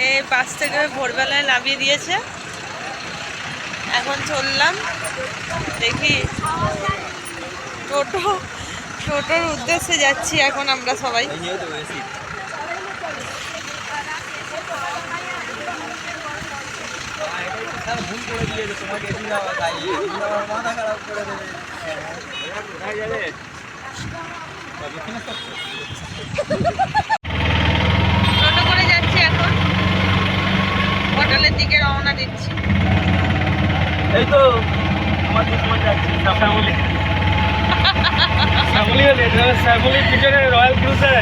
এই বাস থেকে ভোরবেলায় নামিয়ে দিয়েছে, এখন চললাম। দেখি টোটোর উদ্দেশ্যে যাচ্ছি এখন আমরা সবাই। ভুল করে দিয়েছে তোমাকে, মাথা খারাপ করে দেবে। কোথায় যাবে? টোটো করে যাচ্ছি এখন, হোটেলের দিকে রওনা দিচ্ছি। এই তো আমার দুশ্মন যাচ্ছি শ্যামলী। শ্যামলির পিছনে রয়্যাল ক্রুজে।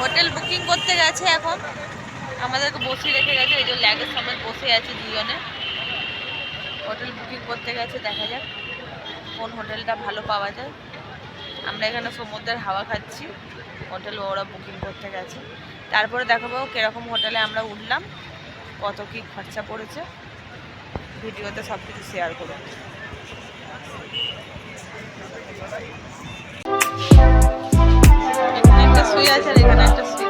হোটেল বুকিং করতে গেছে এখন, আমাদেরকে বসিয়ে রেখে গেছে, এই যে ল্যাগের সময় বসে আছে দুজনে। হোটেল বুকিং করতে গেছে, দেখা যাক কোন হোটেলটা ভালো পাওয়া যায়। আমরা এখানে সমুদ্রের হাওয়া খাচ্ছি, হোটেল ওরা বুকিং করতে গেছে। তারপরে দেখাবো কীরকম হোটেলে আমরা উঠলাম, কত কি খরচা পড়েছে, ভিডিওতে সব কিছু শেয়ার করব। এখানে একটা শুয়ে আছে আর এখানে একটা শুয়ে